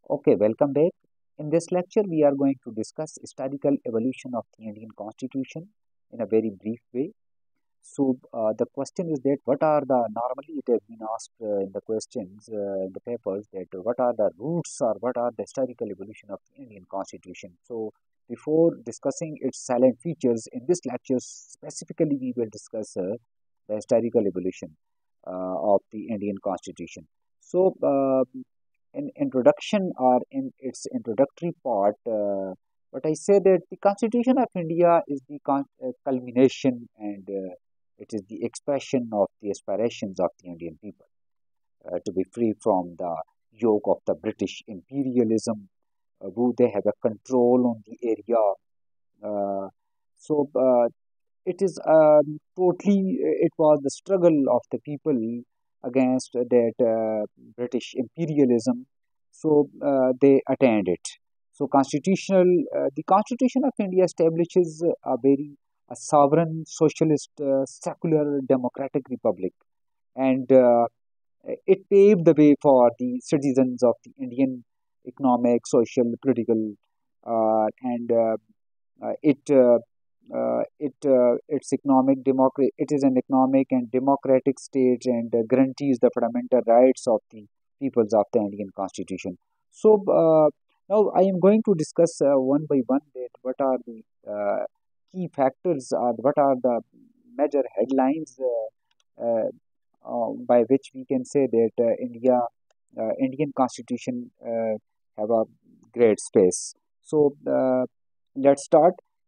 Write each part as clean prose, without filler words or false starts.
Okay, welcome back. In this lecture, we are going to discuss historical evolution of the Indian Constitution in a very brief way. The question is that what are the normally it has been asked in the questions in the papers that what are the roots or what are the historical evolution of the Indian Constitution. So before discussing its salient features in this lecture specifically, we will discuss the historical evolution of the Indian Constitution. In introduction or in its introductory part, but I say that the Constitution of India is the culmination and it is the expression of the aspirations of the Indian people to be free from the yoke of the British imperialism, who they have a control on the area. Uh, so it is totally, it was the struggle of the people against that British imperialism. They attained it. The Constitution of India establishes a sovereign, socialist, secular, democratic republic, and it paved the way for the citizens of the Indian economic, social, political, and it its economic democracy. It is an economic and democratic state and guarantees the fundamental rights of the peoples of the Indian Constitution. So now I am going to discuss one by one that what are the key factors or what are the major headlines by which we can say that Indian Constitution have a great space. So let's start.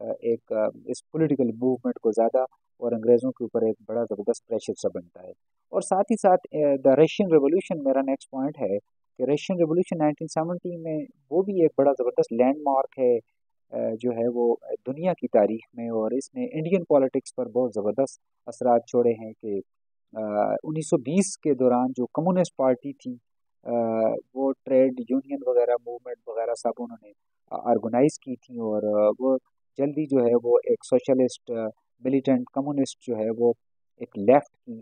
ایک اس political movement کو زیادہ اور انگریزوں کے اوپر ایک بڑا زبردست پریشر سا بنتا ہے. اور ساتھ ہی ساتھ دا رشین ریولوشن میرا نیکسٹ پوائنٹ ہے کہ رشین ریولوشن 1970 میں وہ بھی ایک بڑا زبردست لینڈ مارک ہے جو ہے وہ دنیا کی تاریخ میں، اور اس نے انڈین پالیٹکس پر بہت زبردست اثرات چھوڑے ہیں کہ 1920 کے دوران جو کمیونسٹ پارٹی تھی وہ ٹریڈ یونین وغیرہ موومنٹ وغیرہ سب انہوں نے آرگنائز کی تھی، اور وہ جلدی جو ہے وہ ایک سوشلسٹ ملیٹنٹ کمیونسٹ جو ہے وہ ایک لیفٹ کی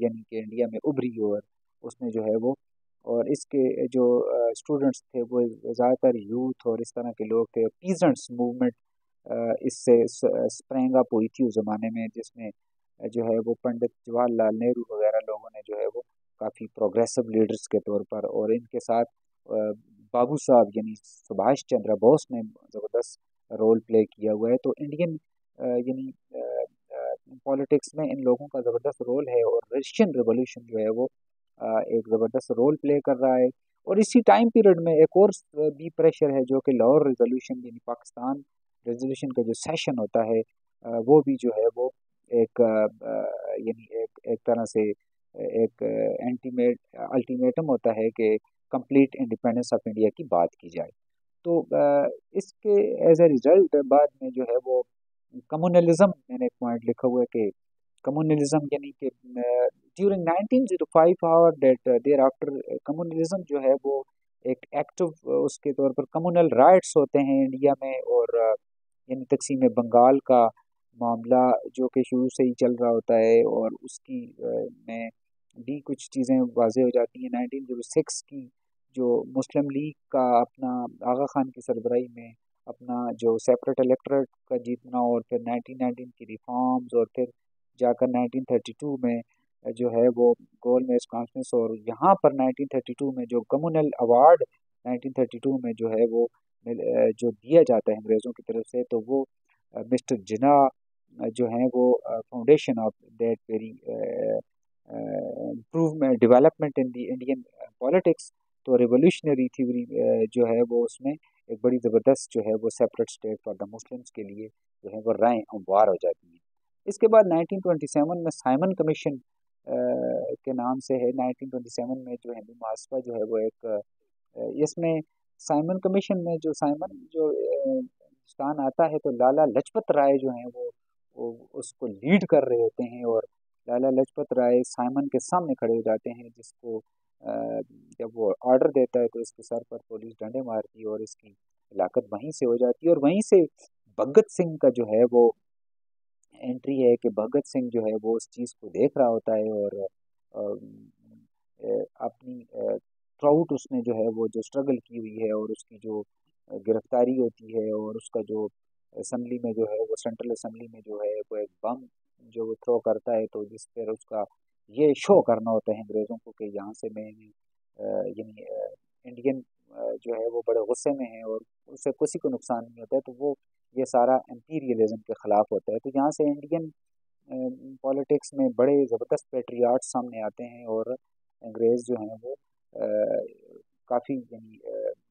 یعنی کہ انڈیا میں ابھری، اور اس نے جو ہے وہ اور اس کے جو اسٹوڈنٹس تھے وہ زیادہ تر یوتھ اور اس طرح کے لوگ تھے. پیزنٹس موومنٹ اس سے اسپرینگ اپ ہوئی تھی اس زمانے میں، جس میں جو ہے وہ پنڈت جواہر لال نہرو وغیرہ لوگوں نے جو ہے وہ کافی پروگریسو لیڈرز کے طور پر، اور ان کے ساتھ بابو صاحب یعنی سبھاش چندر بوس نے زبردست رول پلے کیا ہوا ہے. تو انڈین یعنی پالیٹکس میں ان لوگوں کا زبردست رول ہے، اور رشین ریولوشن جو ہے وہ ایک زبردست رول پلے کر رہا ہے. اور اسی ٹائم پیریڈ میں ایک اور بھی پریشر ہے جو کہ لاہور ریزولوشن یعنی پاکستان ریزولوشن کا جو سیشن ہوتا ہے وہ بھی جو ہے وہ ایک یعنی ایک طرح سے ایک الٹیمیٹم ہوتا ہے کہ کمپلیٹ انڈیپینڈنس آف انڈیا کی بات کی جائے. تو اس کے ایز اے ریزلٹ بعد میں جو ہے وہ کمیونلزم، میں نے ایک پوائنٹ لکھا ہوا ہے کہ کمیونلزم یعنی کہ ڈیورنگ 1905 اور دیٹ دیر آفٹر کمیونلزم جو ہے وہ ایک ایکٹیو اس کے طور پر کمیونل رائٹس ہوتے ہیں انڈیا میں، اور یعنی تقسیم بنگال کا معاملہ جو کہ شروع سے ہی چل رہا ہوتا ہے، اور اس کی میں بھی کچھ چیزیں واضح ہو جاتی ہیں. 1906 کی جو مسلم لیگ کا اپنا آغا خان کی سربراہی میں اپنا جو سیپریٹ الیکٹریٹ کا جیتنا، اور پھر 1919 کی ریفارمز، اور پھر جا کر 1932 میں جو ہے وہ گول میز کانفرنس، اور یہاں پر 1932 میں جو کمیونل ایوارڈ 1932 میں جو ہے وہ جو دیا جاتا ہے انگریزوں کی طرف سے، تو وہ مسٹر جنا جو ہیں وہ foundation of that very improvement development in the Indian politics. تو ریولیوشنری تھیوری جو ہے وہ اس میں ایک بڑی زبردست جو ہے وہ separate state for the Muslims کے لیے جو ہے وہ رائے ہموار ہو جاتی ہیں. اس کے بعد 1927 میں سائمن کمیشن کے نام سے ہے. 1927 میں جو ہندو محاسبہ جو ہے وہ ایک اس میں سائمن کمیشن میں جو سائمن جو ہندوستان آتا ہے تو لالا لجپت رائے جو ہیں وہ اس کو لیڈ کر رہے ہوتے ہیں، اور لالا لجپت رائے سائمن کے سامنے کھڑے ہو جاتے ہیں، جس کو جب وہ آرڈر دیتا ہے تو اس کے سر پر پولیس ڈنڈے مارتی ہے، اور اس کی ہلاکت وہیں سے ہو جاتی ہے. اور وہیں سے بھگت سنگھ کا جو ہے وہ انٹری ہے کہ بھگت سنگھ جو ہے وہ اس چیز کو دیکھ رہا ہوتا ہے، اور اپنی تھراؤٹ اس نے جو ہے وہ جو اسٹرگل کی ہوئی ہے، اور اس کی جو گرفتاری ہوتی ہے، اور اس کا جو اسمبلی میں جو ہے وہ سینٹرل اسمبلی میں جو ہے وہ ایک بم جو وہ تھرو کرتا ہے، تو جس پر اس کا یہ شو کرنا ہوتا ہے انگریزوں کو کہ یہاں سے میں یعنی انڈین جو ہے وہ بڑے غصے میں ہیں اور اس سے کسی کو نقصان نہیں ہوتا ہے، تو وہ یہ سارا امپیریلزم کے خلاف ہوتا ہے. تو یہاں سے انڈین پالیٹکس میں بڑے زبردست پیٹریاٹ سامنے آتے ہیں، اور انگریز جو ہیں وہ کافی یعنی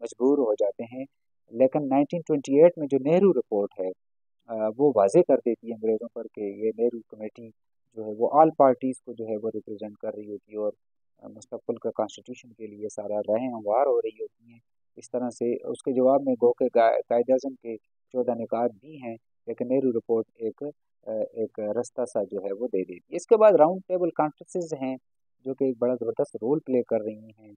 مجبور ہو جاتے ہیں. لیکن 1928 میں جو نہرو رپورٹ ہے وہ واضح کر دیتی ہے انگریزوں پر کہ یہ نہرو کمیٹی جو ہے وہ آل پارٹیز کو جو ہے وہ ریپرزینٹ کر رہی ہوتی ہے، اور مستقبل کا کانسٹیٹیوشن کے لیے سارا راہیں ہموار ہو رہی ہوتی ہیں. اس طرح سے اس کے جواب میں گو کے قائد اعظم کے 14 نکات بھی ہیں، لیکن نہرو رپورٹ ایک رستہ سا جو ہے وہ دے دیتی ہے. اس کے بعد راؤنڈ ٹیبل کانفرنسز ہیں جو کہ ایک بڑا زبردست رول پلے کر رہی ہیں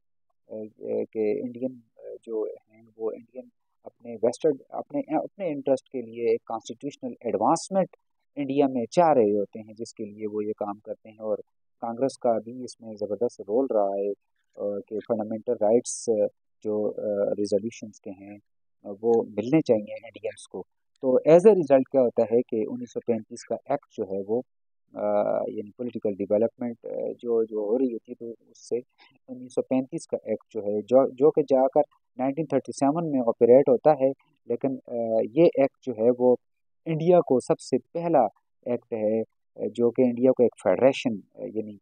کہ انڈین جو ہیں وہ انڈین اپنے ویسٹرن اپنے انٹرسٹ کے لیے ایک کانسٹیٹیوشنل ایڈوانسمنٹ انڈیا میں چاہ رہے ہوتے ہیں، جس کے لیے وہ یہ کام کرتے ہیں. اور کانگریس کا بھی اس میں زبردست رول رہا ہے کہ فنڈامنٹل رائٹس جو ریزولوشنس کے ہیں وہ ملنے چاہیے انڈینس کو. تو ایز اے ریزلٹ کیا ہوتا ہے کہ 1935 کا ایکٹ جو ہے وہ یعنی پولیٹیکل ڈیولپمنٹ جو ہو رہی ہوتی ہے، تو اس سے 1935 کا ایکٹ جو ہے جو کہ جا کر 1937 میں آپریٹ ہوتا ہے. لیکن یہ ایکٹ جو ہے وہ انڈیا کو سب سے پہلا ایکٹ ہے جو کہ انڈیا کو ایک فیڈریشن یعنی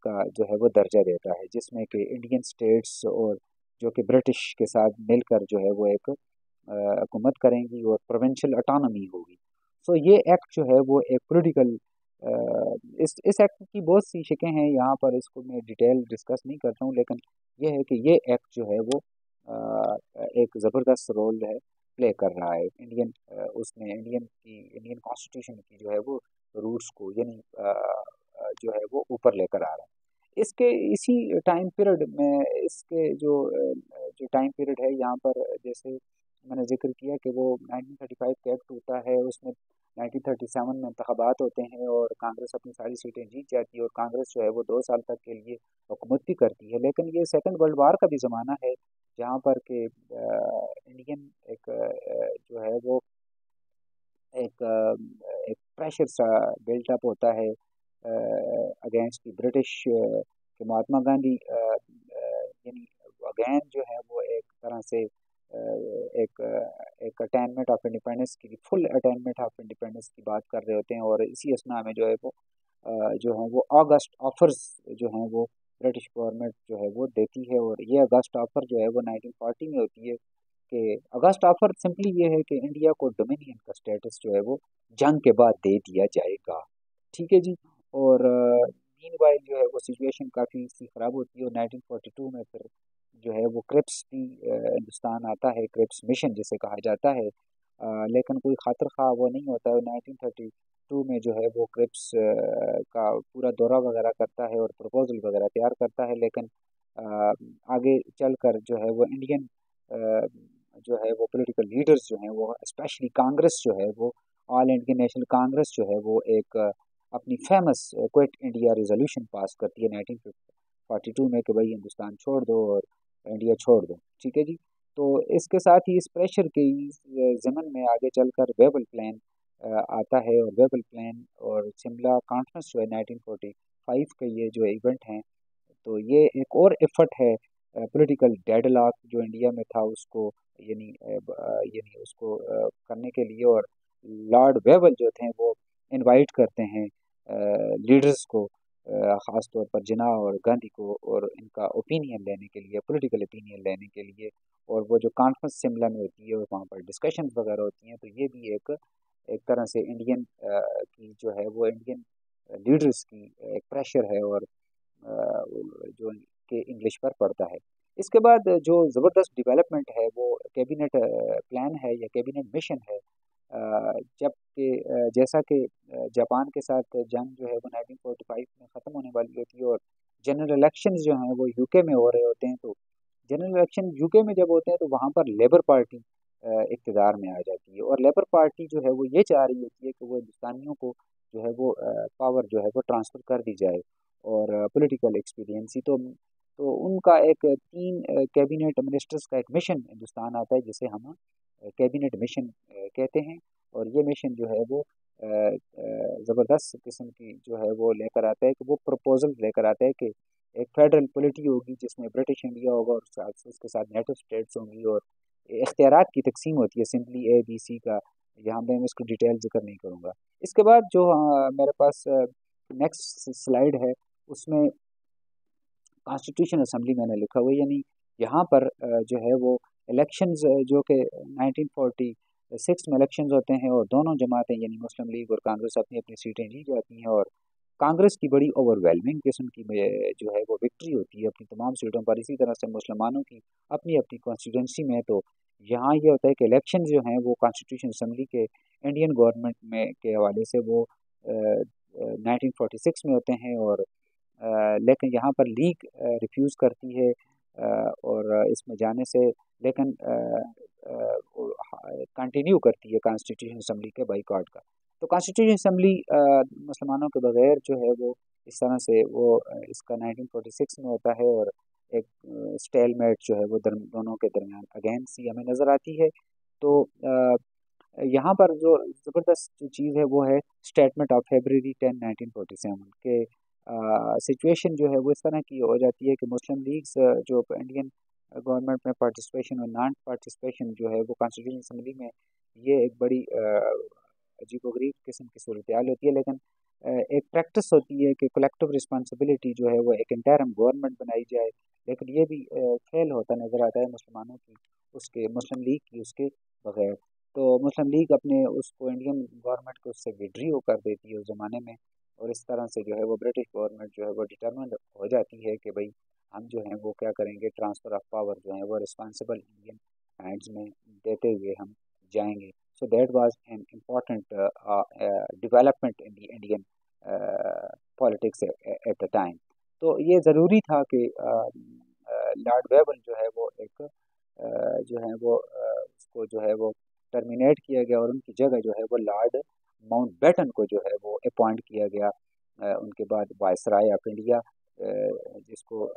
کا جو ہے وہ درجہ دیتا ہے، جس میں کہ انڈین اسٹیٹس اور جو کہ برٹش کے ساتھ مل کر جو ہے وہ ایک حکومت کریں گی اور پروونشل اٹانومی ہوگی. سو یہ ایکٹ جو ہے وہ ایک پولیٹیکل، اس ایکٹ کی بہت سی شکیں ہیں، یہاں پر اس کو میں ڈیٹیل ڈسکس نہیں کرتا ہوں، لیکن یہ ہے کہ یہ ایکٹ جو ہے وہ ایک زبردست رول ہے پلے کر رہا ہے اس میں انڈین کانسٹیٹیوشن کی جو ہے وہ روٹس کو، یعنی جو ہے وہ اوپر لے کر آ رہا ہے. اسی ٹائم پیریڈ میں اس کے جو ٹائم پیریڈ ہے یہاں پر، جیسے میں نے ذکر کیا کہ وہ 1935 کا ایکٹ ہوتا ہے، اس میں 1937 میں انتخابات ہوتے ہیں اور کانگریس اپنی ساری سیٹیں جیت جاتی ہے، اور کانگریس جو ہے وہ 2 سال تک کے لیے حکومت بھی کرتی ہے. لیکن یہ سیکنڈ ورلڈ وار کا بھی زمانہ ہے، جہاں پر کہ انڈین ایک جو ہے وہ ایک پریشر سا بلٹ اپ ہوتا ہے اگینسٹ دی برٹش، کہ مہاتما گاندھی یعنی اگین جو ہے وہ ایک طرح سے ایک اٹینمنٹ آف انڈیپینڈنس کی، فل اٹینمنٹ آف انڈیپینڈنس کی بات کر رہے ہوتے ہیں، اور اسی اسنا میں جو ہے وہ آگسٹ آفرز جو ہیں وہ برٹش گورنمنٹ جو ہے وہ دیتی ہے. اور یہ اگسٹ آفر جو ہے وہ 1940 میں ہوتی ہے، کہ اگسٹ آفر سمپلی یہ ہے کہ انڈیا کو ڈومینین کا سٹیٹس جو ہے وہ جنگ کے بعد دے دیا جائے گا. ٹھیک ہے جی. اور مین وائل جو ہے وہ سچویشن کافی سی خراب ہوتی ہے، اور 1942 میں پھر جو ہے وہ کرپس بھی ہندوستان آتا ہے، کرپس مشن جسے کہا جاتا ہے، لیکن کوئی خاطر خواہ وہ نہیں ہوتا ہے. 1932 میں جو ہے وہ کرپس کا پورا دورہ وغیرہ کرتا ہے اور پروپوزل وغیرہ تیار کرتا ہے، لیکن آگے چل کر جو ہے وہ انڈین جو ہے وہ پولیٹیکل لیڈرز جو ہیں وہ اسپیشلی کانگریس جو ہے وہ آل انڈین نیشنل کانگریس جو ہے وہ ایک اپنی famous quit India resolution pass کرتی ہے 1942 میں، کہ بھائی ہندوستان چھوڑ دو اور انڈیا چھوڑ دو. ٹھیک ہے جی. تو اس کے ساتھ ہی اس پریشر کے ضمن میں آگے چل کر ویبل پلان آتا ہے، اور ویبل پلان اور شملہ کانفرنس جو ہے 1945 کا یہ جو ایونٹ ہیں، تو یہ ایک اور ایفرٹ ہے پولیٹیکل ڈیڈ لاک جو انڈیا میں تھا اس کو، یعنی اس کو کرنے کے لیے. اور لارڈ ویبل جو تھے وہ انوائٹ کرتے ہیں لیڈرز کو، خاص طور پر جناح اور گاندھی کو، اور ان کا اوپینین لینے کے لیے، پولیٹیکل اوپینین لینے کے لیے. اور وہ جو کانفرنس شملہ میں ہوتی ہے اور وہاں پر ڈسکشن وغیرہ ہوتی ہیں، تو یہ بھی ایک طرح سے انڈین کی جو ہے وہ انڈین لیڈرز کی ایک پریشر ہے، اور جو کہ انگلش پر پڑتا ہے. اس کے بعد جو زبردست ڈیولپمنٹ ہے وہ کیبنٹ پلان ہے یا کیبنٹ مشن ہے، جب کہ جیسا کہ جاپان کے ساتھ جنگ جو ہے وہ 1945 میں ختم ہونے والی ہوتی ہے، اور جنرل الیکشنز جو ہیں وہ یو کے میں ہو رہے ہوتے ہیں. تو جنرل الیکشن یو کے میں جب ہوتے ہیں تو وہاں پر لیبر پارٹی اقتدار میں آ جاتی ہے، اور لیبر پارٹی جو ہے وہ یہ چاہ رہی ہوتی ہے کہ وہ ہندوستانیوں کو جو ہے وہ پاور جو ہے وہ ٹرانسفر کر دی جائے، اور پولیٹیکل ایکسپیرینسی. تو ان کا ایک 3 کیبنٹ منسٹرز کا ایک مشن ہندوستان آتا ہے، جسے ہم کیبنٹ مشن کہتے ہیں. اور یہ مشن جو ہے وہ زبردست قسم کی جو ہے وہ لے کر آتا ہے، کہ وہ پروپوزل لے کر آتا ہے کہ ایک فیڈرل پولیٹی ہوگی جس میں برٹش انڈیا ہوگا، اور اس کے ساتھ نیٹو اسٹیٹس ہوں گی، اور اختیارات کی تقسیم ہوتی ہے سمپلی اے بی سی کا. یہاں پہ میں اس کو ڈیٹیل ذکر نہیں کروں گا. اس کے بعد جو میرے پاس نیکسٹ سلائیڈ ہے، اس میں کانسٹیٹیوشن اسمبلی میں نے لکھا ہوا ہے، یعنی یہاں پر جو ہے وہ الیکشنز جو کہ 1946 میں الیکشنز ہوتے ہیں، اور دونوں جماعتیں یعنی مسلم لیگ اور کانگریس اپنی اپنی سیٹیں جیت جاتی ہیں، اور کانگریس کی بڑی اوور ویلمنگ قسم کی جو ہے وہ وکٹری ہوتی ہے اپنی تمام سیٹوں پر. اسی طرح سے مسلمانوں کی اپنی اپنی کانسٹیٹوئنسی میں. تو یہاں یہ ہوتا ہے کہ الیکشن جو ہیں وہ کانسٹیٹیوشن اسمبلی کے انڈین گورنمنٹ میں کے حوالے سے وہ 1946 میں ہوتے ہیں، اور لیکن یہاں پر لیگ ریفیوز کرتی ہے اور اس میں جانے سے، لیکن کنٹینیو کرتی ہے کانسٹیٹیوشن اسمبلی کے بائیکاٹ کا. تو کانسٹیٹیوشن اسمبلی مسلمانوں کے بغیر جو ہے وہ اس طرح سے وہ اس کا 1946 میں ہوتا ہے، اور ایک اسٹیل میٹ جو ہے وہ دونوں کے درمیان اگین سی ہمیں نظر آتی ہے. تو یہاں پر جو زبردست جو چیز ہے وہ ہے اسٹیٹمنٹ آف فیبرری 10 1947 کے سچویشن جو ہے وہ اس طرح کی ہو جاتی ہے کہ مسلم لیگز جو انڈین گورنمنٹ میں پارٹیسپیشن اور نان پارٹیسپیشن جو ہے وہ کانسٹیٹیوشن اسمبلی میں یہ ایک بڑی عجیب و غریب قسم کی صورتحال ہوتی ہے. لیکن ایک پریکٹس ہوتی ہے کہ کلیکٹیو رسپانسبلٹی جو ہے وہ ایک انٹرم گورنمنٹ بنائی جائے، لیکن یہ بھی فیل ہوتا نظر آتا ہے مسلمانوں کی اس کے مسلم لیگ کی اس کے بغیر. تو مسلم لیگ اپنے اس کو انڈین گورنمنٹ کو اس سے وڈریو کر دیتی ہے اس زمانے میں, اور اس طرح سے جو ہے وہ برٹش گورنمنٹ جو ہے وہ ڈٹرمنڈ ہو جاتی ہے کہ بھائی ہم جو ہیں وہ کیا کریں گے, ٹرانسفر آف پاور جو ہے وہ رسپانسبل انڈین ہینڈز میں دیتے ہوئے ہم جائیں گے. So that was an important development in the Indian politics at the time. تو یہ ضروری تھا کہ لارڈ ویبل جو ہے وہ ایک جو ہے وہ اس کو جو ہے وہ ٹرمینیٹ کیا گیا, اور ان کی جگہ جو ہے وہ لارڈ ماؤنٹ بیٹن کو جو ہے وہ اپوائنٹ کیا گیا ان کے بعد وائس رائے آف انڈیا, جس کو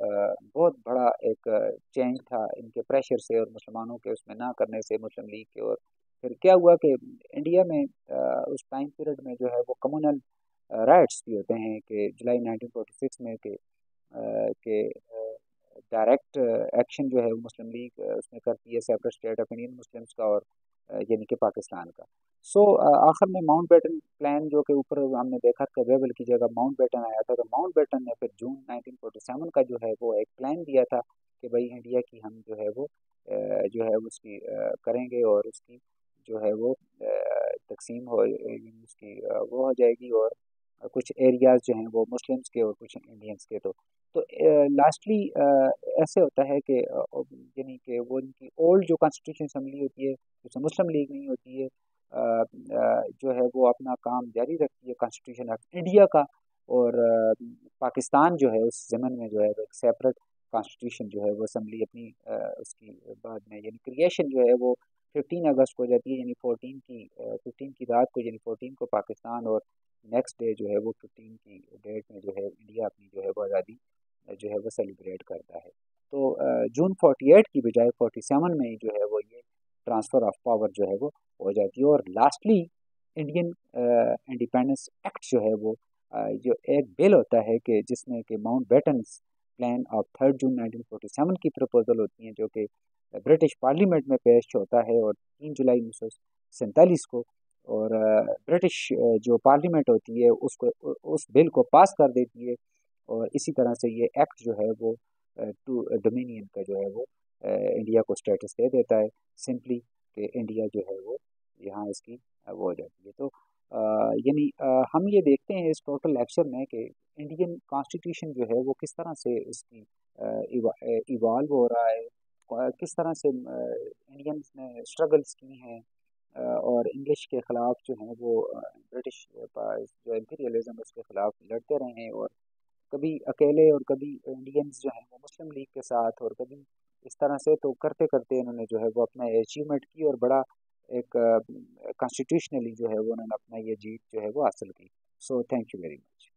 بہت بڑا ایک چینج تھا ان کے پریشر سے اور مسلمانوں کے اس میں نہ کرنے سے مسلم لیگ کے. اور پھر کیا ہوا کہ انڈیا میں اس ٹائم پیریڈ میں جو ہے وہ کمیونل رائٹس بھی ہوتے ہیں کہ جولائی 1946 میں کہ ڈائریکٹ ایکشن جو ہے وہ مسلم لیگ اس میں کرتی ہے separate state of Indian Muslims کا, اور یعنی کہ پاکستان کا. سو آخر میں ماؤنٹ بیٹن پلان جو کہ اوپر ہم نے دیکھا کہ ویبل کی جگہ ماؤنٹ بیٹن آیا تھا, تو ماؤنٹ بیٹن نے پھر جون 1947 کا جو ہے وہ ایک پلان دیا تھا کہ بھائی انڈیا کی ہم جو ہے وہ اس کی کریں گے, اور اس کی جو ہے وہ تقسیم ہو اس کی وہ ہو جائے گی, اور کچھ ایریاز جو ہیں وہ مسلمس کے اور کچھ انڈینس کے. تو لاسٹلی ایسے ہوتا ہے کہ یعنی کہ وہ ان کی اولڈ جو کانسٹیٹیوشن اسمبلی ہوتی ہے جس میں مسلم لیگ نہیں ہوتی ہے جو ہے وہ اپنا کام جاری رکھتی ہے کانسٹیٹیوشن آف انڈیا کا, اور پاکستان جو ہے اس زمن میں جو ہے ایک سیپریٹ کانسٹیٹیوشن جو ہے وہ اسمبلی اپنی اس کی بعد میں یعنی کریشن جو ہے وہ 15 اگست کو ہو جاتی ہے, یعنی 15 کی رات کو, یعنی 14 کو پاکستان, اور نیکسٹ ڈے جو ہے وہ 15 کی ڈیٹ میں جو ہے انڈیا اپنی جو ہے وہ آزادی جو ہے وہ سیلیبریٹ کرتا ہے. تو جون 48 کی بجائے 47 میں جو ہے وہ یہ ٹرانسفر آف پاور جو ہے وہ ہو جاتی ہے. اور لاسٹلی انڈین انڈیپینڈنس ایکٹ جو ہے وہ جو ایک بل ہوتا ہے کہ جس میں کہ ماؤنٹ بیٹنس پلان آف 3 جون 1947 کی پروپوزل ہوتی ہیں جو کہ برٹش پارلیمنٹ میں پیش ہوتا ہے, اور 3 جولائی 1947 کو, اور برٹش جو پارلیمنٹ ہوتی ہے اس بل کو پاس کر دیتی ہے, اور اسی طرح سے یہ ایکٹ جو ہے وہ ٹو ڈومینین کا جو ہے وہ انڈیا کو اسٹیٹس دے دیتا ہے سمپلی کہ انڈیا جو ہے وہ یہاں اس کی وہ ہو جاتی ہے. تو یعنی ہم یہ دیکھتے ہیں اس ٹوٹل لیکچر میں کہ انڈین کانسٹیٹیوشن جو ہے وہ کس طرح سے اس کی ایوالو ہو رہا ہے, کس طرح سے انڈینس نے اسٹرگلس کی ہیں, اور انگلش کے خلاف جو ہیں وہ برٹش جو امپیریلزم اس کے خلاف لڑتے رہے ہیں, اور کبھی اکیلے اور کبھی انڈینز جو ہیں وہ مسلم لیگ کے ساتھ, اور کبھی اس طرح سے. تو کرتے کرتے انہوں نے جو ہے وہ اپنا اچیومنٹ کی, اور بڑا ایک کانسٹیٹیوشنلی جو ہے وہ انہوں نے اپنا یہ جیت جو ہے وہ حاصل کی. So thank you very much.